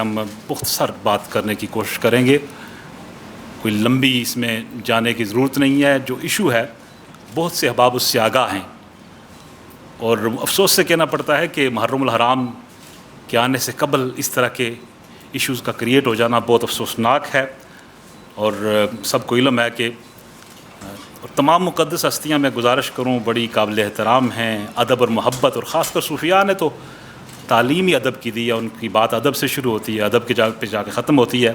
ہم مختصر بات کرنے کی کوشش کریں گے، کوئی لمبی اس میں جانے کی ضرورت نہیں ہے۔ جو ایشو ہے بہت سے احباب اس سے آگاہ ہیں، اور افسوس سے کہنا پڑتا ہے کہ محرم الحرام کے آنے سے قبل اس طرح کے ایشوز کا کریٹ ہو جانا بہت افسوسناک ہے۔ اور سب کو علم ہے کہ تمام مقدس ہستیاں، میں گزارش کروں، بڑی قابل احترام ہیں، ادب اور محبت، اور خاص کر صوفیاء نے تو تعلیم ہی ادب کی دی ہے، ان کی بات ادب سے شروع ہوتی ہے، ادب کے پہ جا کے ختم ہوتی ہے۔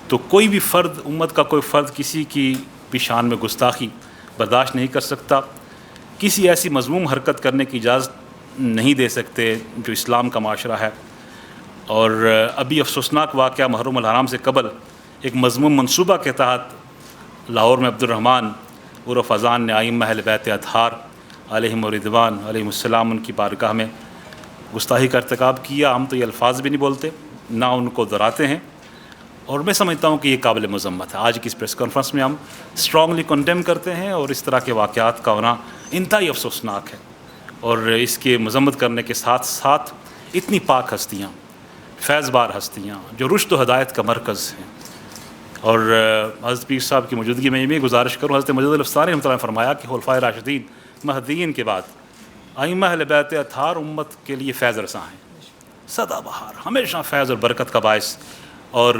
تو کوئی بھی فرد، امت کا کوئی فرد کسی کی بھی شان میں گستاخی برداشت نہیں کر سکتا، کسی ایسی مذموم حرکت کرنے کی اجازت نہیں دے سکتے جو اسلام کا معاشرہ ہے۔ اور ابھی افسوسناک واقعہ محرم الحرام سے قبل ایک مذموم منصوبہ کے تحت لاہور میں عبد الرحمن عرف اذان نے ائمہ اہل بیت اطہار علیہم الرضوان علیہم السلام ان کی بارگاہ میں گستاخی کا ارتکاب کیا۔ ہم تو یہ الفاظ بھی نہیں بولتے، نہ ان کو دہراتے ہیں، اور میں سمجھتا ہوں کہ یہ قابل مذمت ہے۔ آج کی اس پریس کانفرنس میں ہم اسٹرانگلی کنڈیم کرتے ہیں، اور اس طرح کے واقعات کا ہونا انتہائی افسوسناک ہے۔ اور اس کے مذمت کرنے کے ساتھ ساتھ اتنی پاک ہستیاں، فیض بار ہستیاں جو رشد و ہدایت کا مرکز ہیں، اور حضرت پیر صاحب کی موجودگی میں یہ بھی گزارش کروں، حضرت مجدد الافسانی رحمۃ اللہ نے فرمایا کہ خلفائے راشدین مہدیین کے بعد ائمہ اہل بیت اطہار امت کے لیے فیض رساں ہیں، سدا بہار، ہمیشہ فیض اور برکت کا باعث، اور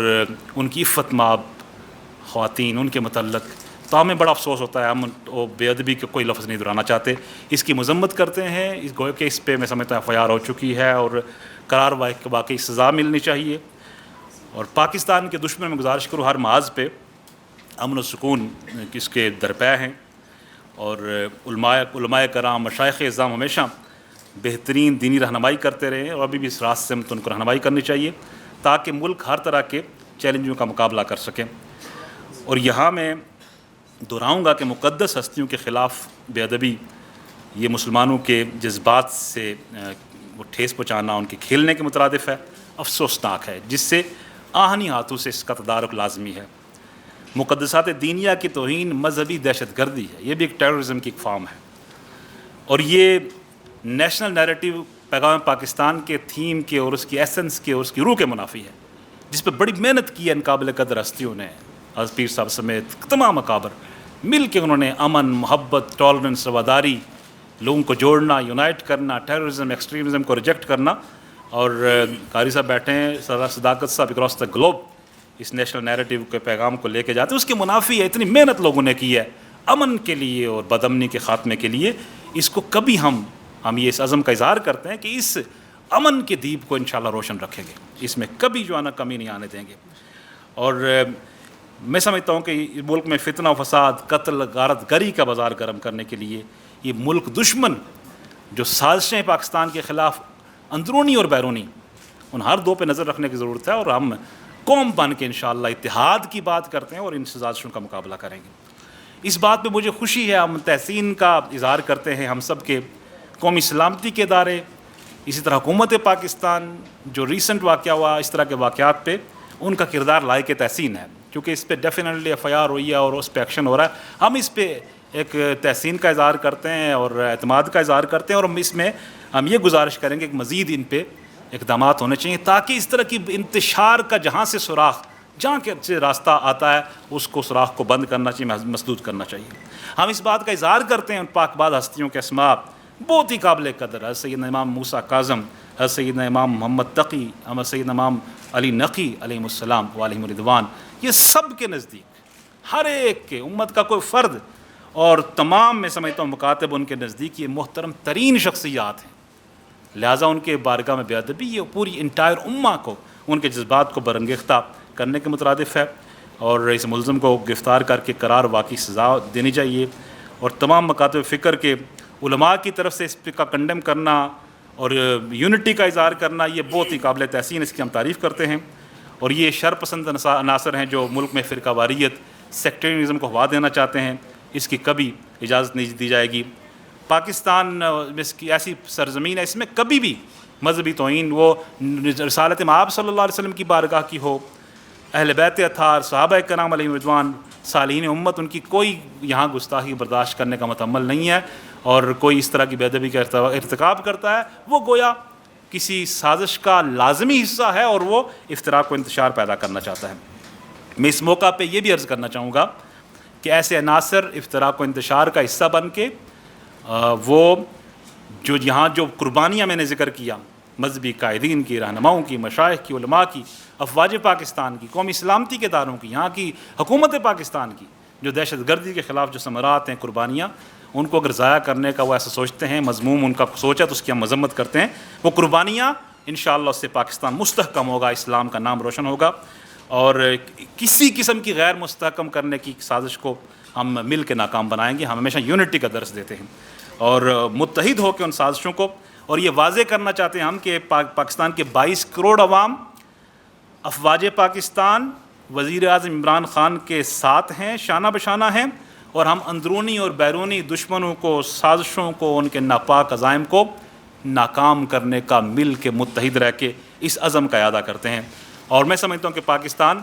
ان کی عفت مآب خواتین ان کے متعلق تو ہمیں بڑا افسوس ہوتا ہے۔ ہم بے ادبی کے کوئی لفظ نہیں دہرانا چاہتے، اس کی مذمت کرتے ہیں، اس گویا کہ اس پہ میں سمجھتا ہوں FIR ہو چکی ہے، اور قرار واقعی سزا ملنی چاہیے۔ اور پاکستان کے دشمن میں گزارش کروں، ہر محاذ پہ امن و سکون کس کے درپے ہیں، اور علماء کرام، مشائخ اعظام ہمیشہ بہترین دینی رہنمائی کرتے رہے ہیں، اور ابھی بھی اس راستے میں تو ان کو رہنمائی کرنی چاہیے تاکہ ملک ہر طرح کے چیلنجوں کا مقابلہ کر سکیں۔ اور یہاں میں دہراؤں گا کہ مقدس ہستیوں کے خلاف بے ادبی یہ مسلمانوں کے جذبات سے وہ ٹھیس پہنچانا، ان کے کھیلنے کے مترادف ہے، افسوسناک ہے، جس سے آہنی ہاتھوں سے اس کا تدارک لازمی ہے۔ مقدسات دینیہ کی توہین مذہبی دہشت گردی ہے، یہ بھی ایک ٹیررزم کی ایک فارم ہے، اور یہ نیشنل نیریٹو پیغام پاکستان کے تھیم کے اور اس کی ایسنس کے اور اس کی روح کے منافی ہے، جس پہ بڑی محنت کی ہے ان قابل قدر ہستیوں نے، حضرت پیر صاحب سمیت تمام اکابر مل کے انہوں نے امن، محبت، ٹالرنس، رواداری، لوگوں کو جوڑنا، یونائٹ کرنا، ٹیررزم، ایکسٹریمزم کو ریجیکٹ کرنا۔ اور قاری صاحب بیٹھے ہیں، صداقت صاحب اکراس دا گلوب اس نیشنل نیریٹو کے پیغام کو لے کے جاتے ہیں، اس کے منافی ہے۔ اتنی محنت لوگوں نے کی ہے امن کے لیے اور بدامنی کے خاتمے کے لیے، اس کو کبھی ہم یہ اس عزم کا اظہار کرتے ہیں کہ اس امن کے دیپ کو انشاءاللہ روشن رکھیں گے، اس میں کبھی جو آنا کمی نہیں آنے دیں گے۔ اور میں سمجھتا ہوں کہ ملک میں فتنہ و فساد، قتل، غارت گری کا بازار گرم کرنے کے لیے یہ ملک دشمن جو سازشیں پاکستان کے خلاف اندرونی اور بیرونی، ان ہر دو پہ نظر رکھنے کی ضرورت ہے، اور ہم قوم بن کے انشاءاللہ اتحاد کی بات کرتے ہیں اور ان سازشوں کا مقابلہ کریں گے۔ اس بات پہ مجھے خوشی ہے، ہم تحسین کا اظہار کرتے ہیں ہم سب کے قومی سلامتی کے ادارے، اسی طرح حکومت پاکستان، جو ریسنٹ واقعہ ہوا اس طرح کے واقعات پہ ان کا کردار لائق تحسین ہے، کیونکہ اس پہ ڈیفینیٹلی FIR ہوئی ہے اور اس پہ ایکشن ہو رہا ہے۔ ہم اس پہ ایک تحسین کا اظہار کرتے ہیں اور اعتماد کا اظہار کرتے ہیں، اور اس میں ہم یہ گزارش کریں گے کہ مزید ان پہ اقدامات ہونے چاہیے تاکہ اس طرح کی انتشار کا جہاں سے سوراخ، جہاں سے راستہ آتا ہے اس کو سوراخ کو بند کرنا چاہیے، مسدود کرنا چاہیے۔ ہم اس بات کا اظہار کرتے ہیں ان پاک باز ہستیوں کے اسماء بہت ہی قابل قدر، حضرت سیدنا امام موسیٰ کاظم، حضرت سیدنا امام محمد تقی، حضرت سیدنا امام علی نقی علیہ السلام علیہم الرضوان، یہ سب کے نزدیک ہر ایک کے امت کا کوئی فرد اور تمام میں سمجھتا ہوں مکاتب ان کے نزدیک یہ محترم ترین شخصیات ہیں، لہٰذا ان کے بارگاہ میں بے ادبی یہ پوری انٹائر امہ کو ان کے جذبات کو برانگیختہ کرنے کے مترادف ہے، اور اس ملزم کو گرفتار کر کے قرار واقعی سزا دینی چاہیے، اور تمام مکاتب فکر کے علماء کی طرف سے اس کا کنڈیم کرنا اور یونٹی کا اظہار کرنا یہ بہت ہی قابل تحسین، اس کی ہم تعریف کرتے ہیں۔ اور یہ شر پسند عناصر ہیں جو ملک میں فرقہ واریت، سیکٹریزم کو ہوا دینا چاہتے ہیں، اس کی کبھی اجازت نہیں دی جائے گی۔ پاکستان کی ایسی سرزمین ہے، اس میں کبھی بھی مذہبی توہین، وہ رسالت مآب صلی اللہ علیہ وسلم کی بارگاہ کی ہو، اہل بیت اطہار، صحابہ کرام علیہ رضوان، صالحین امت، ان کی کوئی یہاں گستاخی برداشت کرنے کا متعمل نہیں ہے، اور کوئی اس طرح کی بے ادبی کا ارتکاب کرتا ہے وہ گویا کسی سازش کا لازمی حصہ ہے اور وہ افتراق و انتشار پیدا کرنا چاہتا ہے۔ میں اس موقع پہ یہ بھی عرض کرنا چاہوں گا کہ ایسے عناصر افتراق و انتشار کا حصہ بن کے وہ جو یہاں جو قربانیاں میں نے ذکر کیا، مذہبی قائدین کی، رہنماؤں کی، مشائخ کی، علماء کی، افواج پاکستان کی، قومی سلامتی کے اداروں کی، یہاں کی حکومت پاکستان کی، جو دہشت گردی کے خلاف جو ثمرات ہیں، قربانیاں، ان کو اگر ضائع کرنے کا وہ ایسا سوچتے ہیں، مذموم ان کا سوچ ہے تو اس کی ہم مذمت کرتے ہیں۔ وہ قربانیاں انشاءاللہ اس سے پاکستان مستحکم ہوگا، اسلام کا نام روشن ہوگا، اور کسی قسم کی غیر مستحکم کرنے کی سازش کو ہم مل کے ناکام بنائیں گے۔ ہم ہمیشہ یونٹی کا درس دیتے ہیں اور متحد ہو کے ان سازشوں کو، اور یہ واضح کرنا چاہتے ہیں ہم کہ پاکستان کے 22 کروڑ عوام افواج پاکستان وزیر اعظم عمران خان کے ساتھ ہیں، شانہ بشانہ ہیں، اور ہم اندرونی اور بیرونی دشمنوں کو، سازشوں کو، ان کے ناپاک عزائم کو ناکام کرنے کا مل کے متحد رہ کے اس عزم کا اعادہ کرتے ہیں۔ اور میں سمجھتا ہوں کہ پاکستان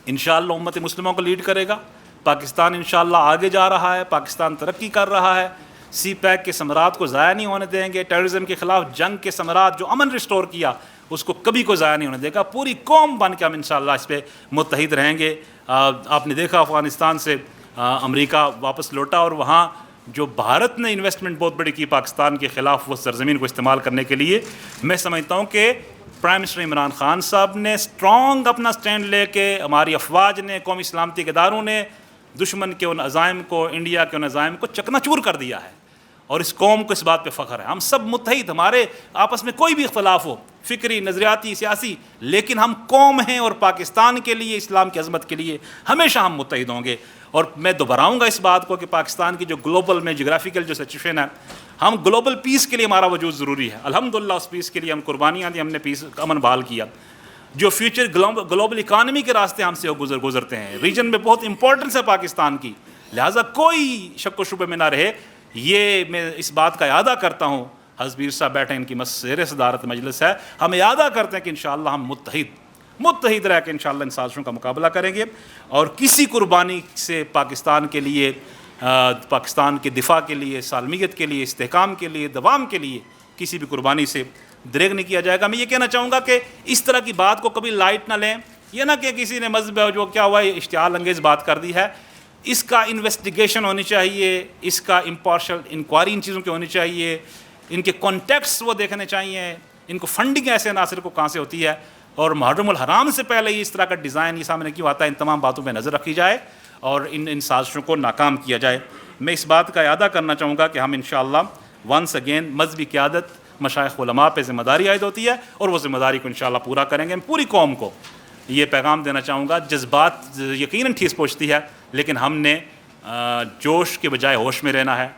انشاءاللہ امت مسلموں کو لیڈ کرے گا، پاکستان انشاءاللہ آگے جا رہا ہے، پاکستان ترقی کر رہا ہے، سی پیک کے ثمرات کو ضائع نہیں ہونے دیں گے، ٹیررزم کے خلاف جنگ کے ثمرات جو امن ریسٹور کیا اس کو کبھی کوئی ضائع نہیں ہونے دے گا، پوری قوم بن کے ہم انشاءاللہ اس پہ متحد رہیں گے۔ آپ نے دیکھا افغانستان سے امریکہ واپس لوٹا، اور وہاں جو بھارت نے انویسٹمنٹ بہت بڑی کی پاکستان کے خلاف وہ سرزمین کو استعمال کرنے کے لیے، میں سمجھتا ہوں کہ پرائم منسٹر عمران خان صاحب نے اسٹرانگ اپنا سٹینڈ لے کے، ہماری افواج نے، قومی سلامتی کے اداروں نے دشمن کے ان عزائم کو، انڈیا کے ان عزائم کو چکنا چور کر دیا ہے، اور اس قوم کو اس بات پہ فخر ہے۔ ہم سب متحد، ہمارے آپس میں کوئی بھی اختلاف ہو، فکری، نظریاتی، سیاسی، لیکن ہم قوم ہیں، اور پاکستان کے لیے، اسلام کی عظمت کے لیے ہمیشہ ہم متحد ہوں گے۔ اور میں دوہراؤں گا اس بات کو کہ پاکستان کی جو گلوبل میں جغرافیکل جو سچویشن ہے، ہم گلوبل پیس کے لیے ہمارا وجود ضروری ہے۔ الحمدللہ اس پیس کے لیے ہم قربانیاں دی، ہم نے پیس امن بحال کیا۔ جو فیوچر گلوبل اکانومی کے راستے ہم سے گزرتے ہیں، ریجن میں بہت امپورٹنس ہے پاکستان کی، لہٰذا کوئی شک و شبہ میں نہ رہے۔ یہ میں اس بات کا اعادہ کرتا ہوں، حزبیر صاحب بیٹھے، ان کی زیر صدارت مجلس ہے، ہم اعادہ کرتے ہیں کہ انشاءاللہ ہم متحد رہ کے انشاءاللہ ان سازشوں کا مقابلہ کریں گے، اور کسی قربانی سے پاکستان کے لیے، پاکستان کے دفاع کے لیے، سالمیت کے لیے، استحکام کے لیے، دوام کے لیے کسی بھی قربانی سے دریغ نہیں کیا جائے گا۔ میں یہ کہنا چاہوں گا کہ اس طرح کی بات کو کبھی لائٹ نہ لیں، یہ نہ کہ کسی نے مذہب جو کیا ہوا ہے اشتعال انگیز بات کر دی ہے، اس کا انویسٹیگیشن ہونی چاہیے، اس کا امپارشل انکوائری ان چیزوں کی ہونی چاہیے، ان کے کانٹیکٹس وہ دیکھنے چاہیے، ان کو فنڈنگ ایسے عناصر کو کہاں سے ہوتی ہے، اور محرم الحرام سے پہلے ہی اس طرح کا ڈیزائن یہ سامنے کیوں آتا ہے، ان تمام باتوں پہ نظر رکھی جائے اور ان سازشوں کو ناکام کیا جائے۔ میں اس بات کا اعادہ کرنا چاہوں گا کہ ہم انشاءاللہ ونس اگین مذہبی قیادت، مشائخ علماء پہ ذمہ داری عائد ہوتی ہے، اور وہ ذمہ داری کو انشاءاللہ پورا کریں گے۔ پوری قوم کو یہ پیغام دینا چاہوں گا، جذبات یقیناً ٹھیس پہنچتی ہے، لیکن ہم نے جوش کے بجائے ہوش میں رہنا ہے،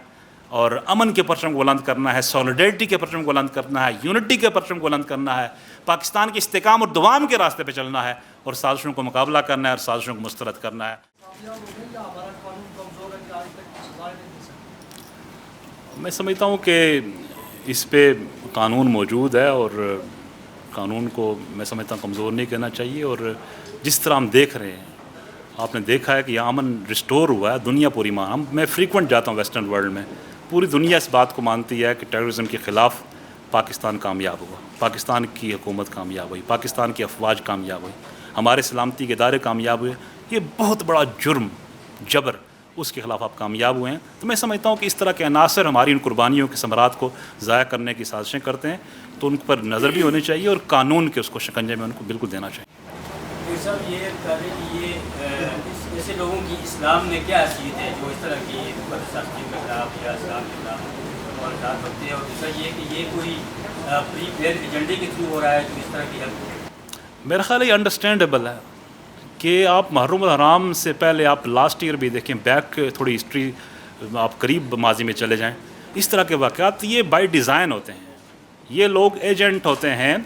اور امن کے پرچم کو بلند کرنا ہے، سولیڈیرٹی کے پرچم کو بلند کرنا ہے، یونٹی کے پرچم کو بلند کرنا ہے، پاکستان کے استحکام اور دوام کے راستے پہ چلنا ہے، اور سازشوں کو مقابلہ کرنا ہے، اور سازشوں کو مسترد کرنا ہے۔ میں سمجھتا ہوں کہ اس پہ قانون موجود ہے، اور قانون کو میں سمجھتا ہوں کمزور نہیں کرنا چاہیے، اور جس طرح ہم دیکھ رہے ہیں، آپ نے دیکھا ہے کہ یہاں امن ریسٹور ہوا ہے، دنیا پوری میں فریکوینٹ جاتا ہوں ویسٹرن ورلڈ میں، پوری دنیا اس بات کو مانتی ہے کہ ٹیررزم کے خلاف پاکستان کامیاب ہوا، پاکستان کی حکومت کامیاب ہوئی، پاکستان کی افواج کامیاب ہوئی، ہمارے سلامتی کے ادارے کامیاب ہوئے۔ یہ بہت بڑا جرم، جبر، اس کے خلاف آپ کامیاب ہوئے ہیں۔ تو میں سمجھتا ہوں کہ اس طرح کے عناصر ہماری ان قربانیوں کے ثمرات کو ضائع کرنے کی سازشیں کرتے ہیں، تو ان پر نظر بھی ہونی چاہیے، اور قانون کے اس کو شکنجے میں ان کو بالکل دینا چاہیے۔ صاحب یہ بتائیں کہ یہ ایسے لوگوں کی اسلام میں کیا حیثیت ہے جو اس طرح کی سازشوں کے خلاف یا اسلام کے خلاف اور ساتھ ہوتے ہیں، اور دوسرا یہ کہ یہ کوئی پری پلان ایجنڈے کے تھرو ہو رہا ہے جو اس طرح کی ہیلپ؟ میرا خیال ہے یہ انڈرسٹینڈیبل ہے کہ آپ محرم الحرام سے پہلے آپ لاسٹ ایئر بھی دیکھیں، بیک تھوڑی ہسٹری آپ قریب ماضی میں چلے جائیں، اس طرح کے واقعات یہ بائی ڈیزائن ہوتے ہیں، یہ لوگ ایجنٹ ہوتے ہیں،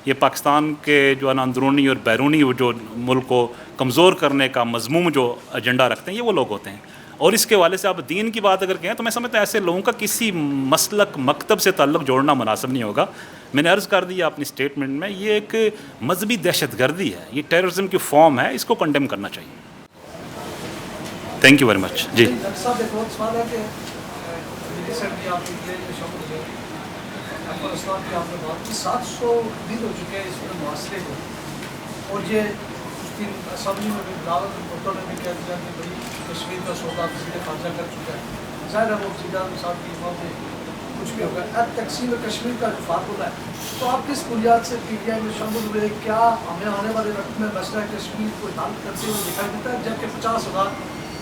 یہ پاکستان کے جو اندرونی اور بیرونی جو ملک کو کمزور کرنے کا مضموم جو ایجنڈا رکھتے ہیں، یہ وہ لوگ ہوتے ہیں۔ اور اس کے حوالے سے آپ دین کی بات اگر کہیں تو میں سمجھتا ہوں ایسے لوگوں کا کسی مسلک مکتب سے تعلق جوڑنا مناسب نہیں ہوگا۔ میں نے عرض کر دیا اپنی اسٹیٹمنٹ میں، یہ ایک مذہبی دہشت گردی ہے، یہ ٹیررزم کی فارم ہے، اس کو کنڈیم کرنا چاہیے۔ Thank you very much. جی ڈاکٹر صاحب ایک اور سوال ہے کہ ریسنٹلی آپ افغانستان کی آپ نے بات کی 700 دن ہو چکے ہیں اس میں معاشرے کو, اور یہ اس دن اسمبلی میں بھی بلاول بھٹو نے بھی کہہ دیا کہ بھائی کشمیر کا سودا وزیر خارجہ کر چکا ہے. ظاہر ہے وہ وزیر اعظم صاحب کی امام میں کچھ بھی ہوگا. اب تقسیم کشمیر کا جو فارمولہ ہے, تو آپ کس بنیاد سے پی ٹی آئی میں شامل ہوئے؟ کیا ہمیں آنے والے وقت میں مسئلہ کشمیر کو حل کرتے ہوئے دکھائی دیتا ہے, جبکہ 50,000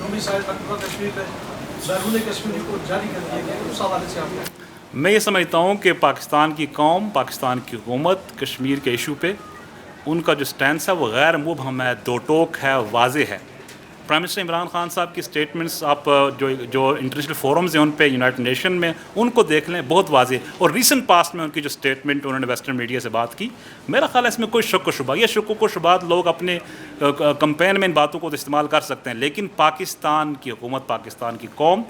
رومی ساحل مقبوضہ کشمیر میں بیرون کشمیر کو جاری کر دیا گیا؟ اس حوالے سے آپ میں یہ سمجھتا ہوں کہ پاکستان کی قوم, پاکستان کی حکومت کشمیر کے ایشو پہ ان کا جو سٹینس ہے وہ غیر مبہم ہے, دو ٹوک ہے, واضح ہے. پرائم منسٹر عمران خان صاحب کی سٹیٹمنٹس آپ جو انٹرنیشنل فورمز ہیں ان پہ, یونائٹڈ نیشن میں, ان کو دیکھ لیں, بہت واضح. اور ریسنٹ پاسٹ میں ان کی جو سٹیٹمنٹ انہوں نے ویسٹرن میڈیا سے بات کی, میرا خیال ہے اس میں کوئی شک و شبہ, یہ شکوک و شبہات لوگ اپنے کمپین میں ان باتوں کو استعمال کر سکتے ہیں, لیکن پاکستان کی حکومت, پاکستان کی قوم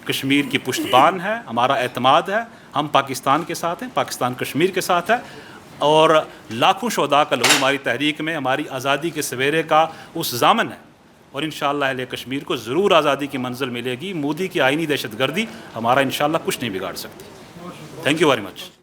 کشمیر کی پشتبان ہے, ہمارا اعتماد ہے, ہم پاکستان کے ساتھ ہیں, پاکستان کشمیر کے ساتھ ہے, اور لاکھوں شہداء کا لہو ہماری تحریک میں, ہماری آزادی کے سویرے کا اس ضامن ہے, اور انشاءاللہ اہل کشمیر کو ضرور آزادی کی منزل ملے گی. مودی کی آئینی دہشت گردی ہمارا انشاءاللہ کچھ نہیں بگاڑ سکتی. Thank you very much.